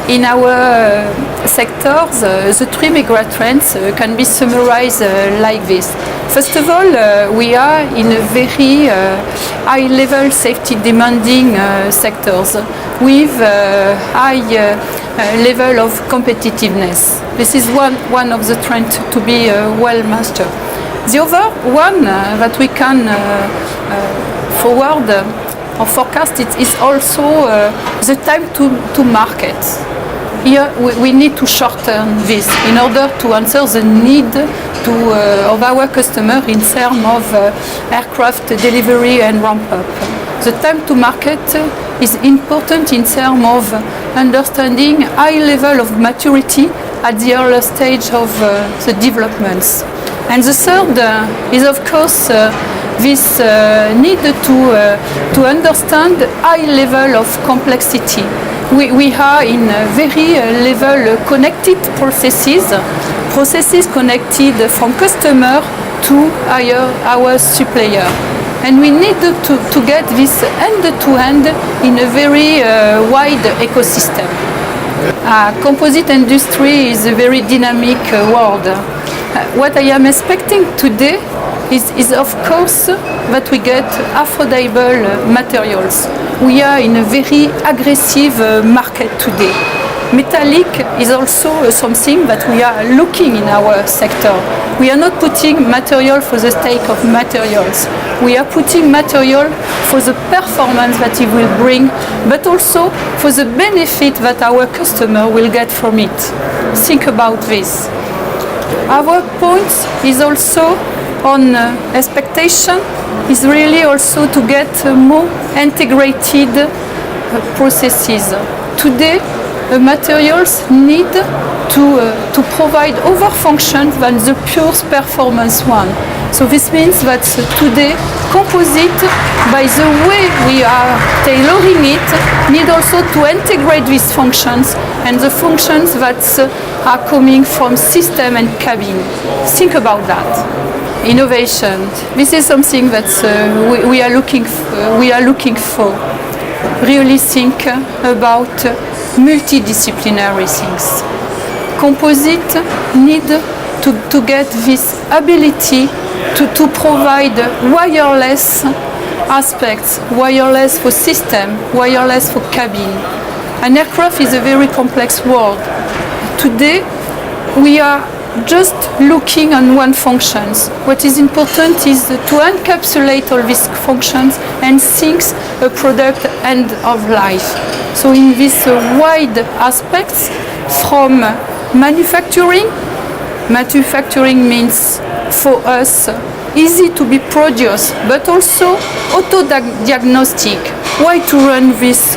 In our sectors, the three mega trends can be summarized like this. First of all, we are in a very high-level safety demanding sectors with high level of competitiveness. This is one of the trends to be well mastered. The other one that we can forward or forecast it is also the time to market. Here we need to shorten this in order to answer the need of our customer in terms of aircraft delivery and ramp up. The time to market is important in terms of understanding high level of maturity at the early stage of the developments. And the third is of course this need to understand high level of complexity. We are in very level connected processes connected from customer to our supplier. And we need to get this end-to-end in a very wide ecosystem. Composite industry is a very dynamic world. What I am expecting today is of course that we get affordable materials. We are in a very aggressive market today. Metallic is also something that we are looking in our sector. We are not putting material for the sake of materials. We are putting material for the performance that it will bring, but also for the benefit that our customer will get from it. Think about this. Our point is also on expectation is really also to get more integrated processes. Today, materials need to provide other functions than the pure performance one. So this means that today, composite, by the way we are tailoring it, need also to integrate these functions and the functions that are coming from system and cabin. Think about that. Innovation. This is something that we are looking for. Really think about multidisciplinary things. Composite need to get this ability to provide wireless aspects, wireless for system, wireless for cabin. An aircraft is a very complex world. Today, we are just looking on one functions. What is important is to encapsulate all these functions and think a product end of life. So in this wide aspects from manufacturing means for us easy to be produced, but also auto-diagnostic. Why to run this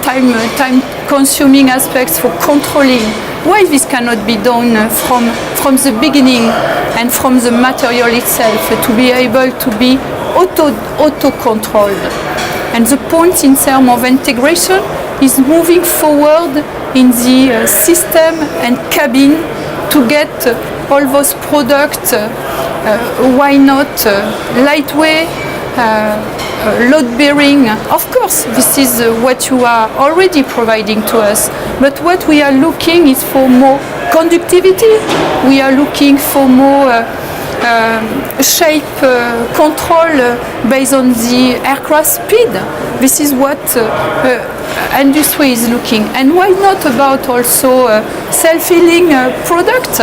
time-consuming aspects for controlling? Why this cannot be done from the beginning and from the material itself to be able to be auto-controlled? And the point in terms of integration is moving forward in the system and cabin to get all those products, why not lightweight, load-bearing. Of course, this is what you are already providing to us, but what we are looking is for more conductivity. We are looking for more shape control based on the aircraft speed. This is what industry is looking. And why not about also self-healing product?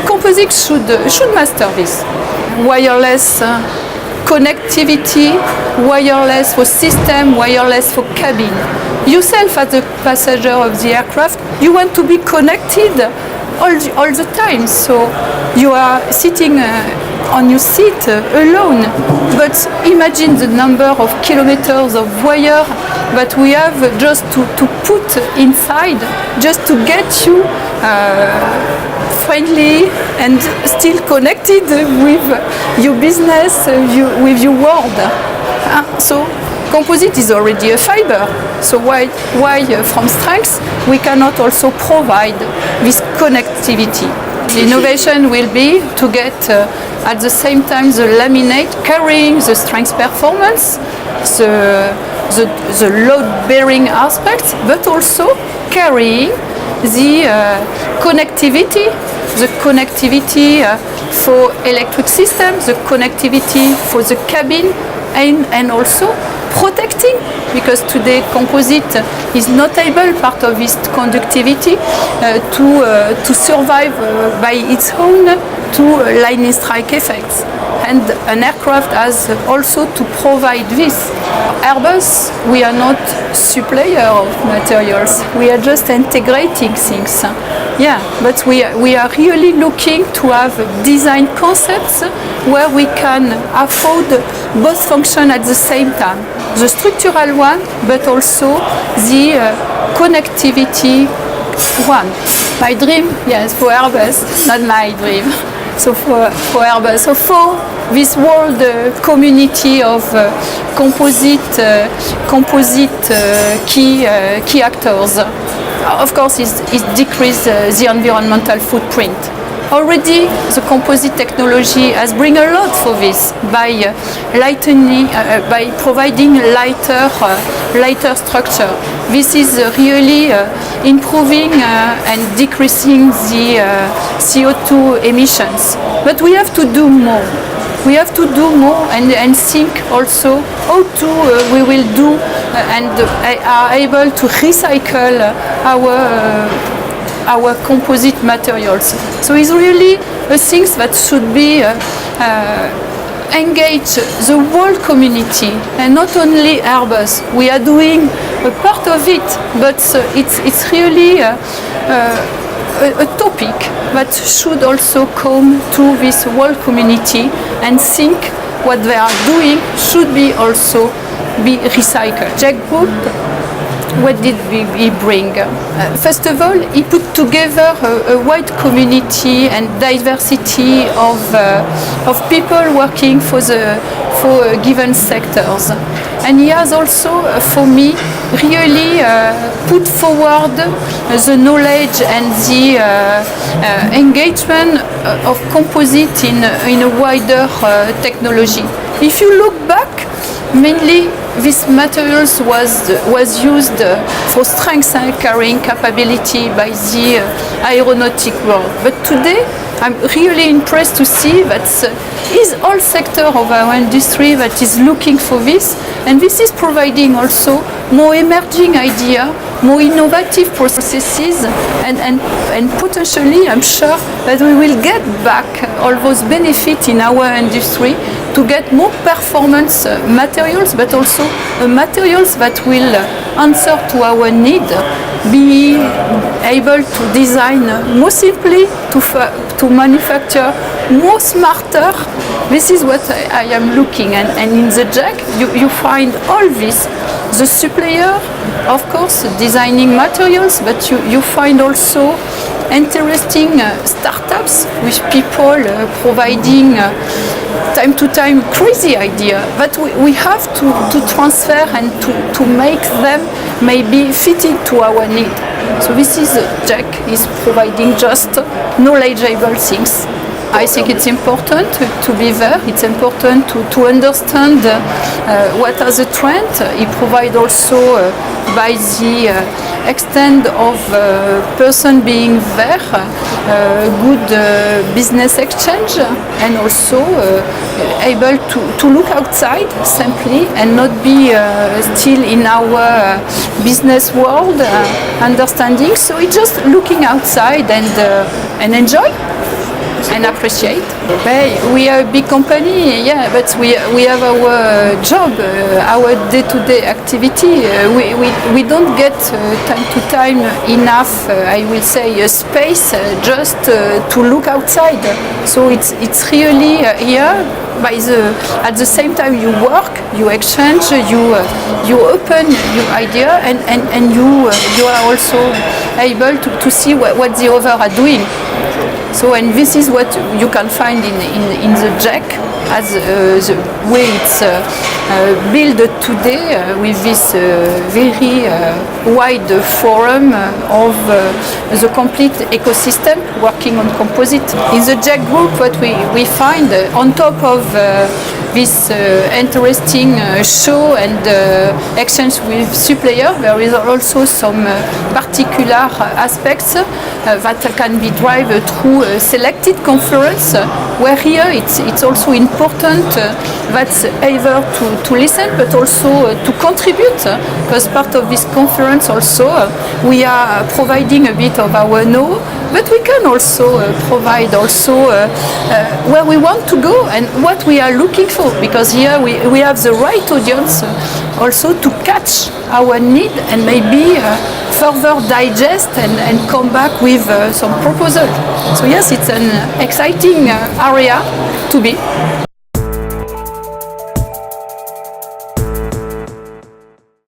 Composite should master this. Wireless connectivity, wireless for system, wireless for cabin. Yourself as a passenger of the aircraft, you want to be connected all the time. So you are sitting on your seat alone, but imagine the number of kilometers of wire that we have just to put inside, just to get you friendly and still connected with your business, with your world. So composite is already a fiber, so why from strengths we cannot also provide this connectivity? The innovation will be to get at the same time the laminate carrying the strength performance, the the load-bearing aspects, but also carrying the connectivity for electric systems, the connectivity for the cabin, and also protecting, because today composite is not able, part of its conductivity, to survive by its own to lightning strike effects. And an aircraft has also to provide this. Airbus, we are not supplier of materials, we are just integrating things. Yeah, but we are really looking to have design concepts where we can afford both functions at the same time. The structural one, but also the connectivity one. My dream, yes, for Airbus, not my dream. So for Airbus, so for this world community of composite key actors, of course, it decreases the environmental footprint. Already, the composite technology has bring a lot for this by lightening, by providing lighter structure. This is really improving and decreasing the CO2 emissions. But we have to do more. We have to do more and think also how to we will do and are able to recycle our composite materials. So it's really a thing that should be engage the whole community and not only Airbus. We are doing a part of it, but it's really a topic that should also come to this whole community and think what they are doing should be also be recycled. JEC Group, what did we bring? First of all, he put together a wide community and diversity of people working for given sectors. And he has also, for me, really put forward the knowledge and the engagement of composite in a wider technology. If you look back, mainly this materials was used for strength and carrying capability by the aeronautic world. But today, I'm really impressed to see that is all sector of our industry that is looking for this, and this is providing also more emerging idea, more innovative processes, and potentially, I'm sure that we will get back all those benefits in our industry to get more performance materials, but also materials that will answer to our need, be able to design more simply, to manufacture more smarter. This is what I am looking at. And in the JEC, you find all this. The supplier, of course, designing materials, but you find also interesting startups with people providing time to time crazy idea that we have to transfer and to make them maybe fitting to our need. So this is JEC is providing just knowledgeable things. I think it's important to be there. It's important to understand what are the trends. It provides also by the extent of person being there, good business exchange, and also able to look outside simply and not be still in our business world understanding. So it's just looking outside and enjoy and appreciate. We are a big company, yeah, but we have our job, our day-to-day activity. We don't get time to time enough, I will say, space just to look outside. So it's really here. At the same time you work, you exchange, you open your idea, and you are also able to see what the others are doing. So, and this is what you can find in the JEC as the way it's built today with this very wide forum of the complete ecosystem working on composite. In the JEC Group, what we find on top of this interesting show and exchange with suppliers. There is also some particular aspects that can be driven through a selected conference, where here it's also important that either to listen but also to contribute, because part of this conference also we are providing a bit of our know, but we can also provide also where we want to go and what we are looking for, because here we have the right audience also to catch our need and maybe further digest and come back with some proposal. So yes, it's an exciting area to be.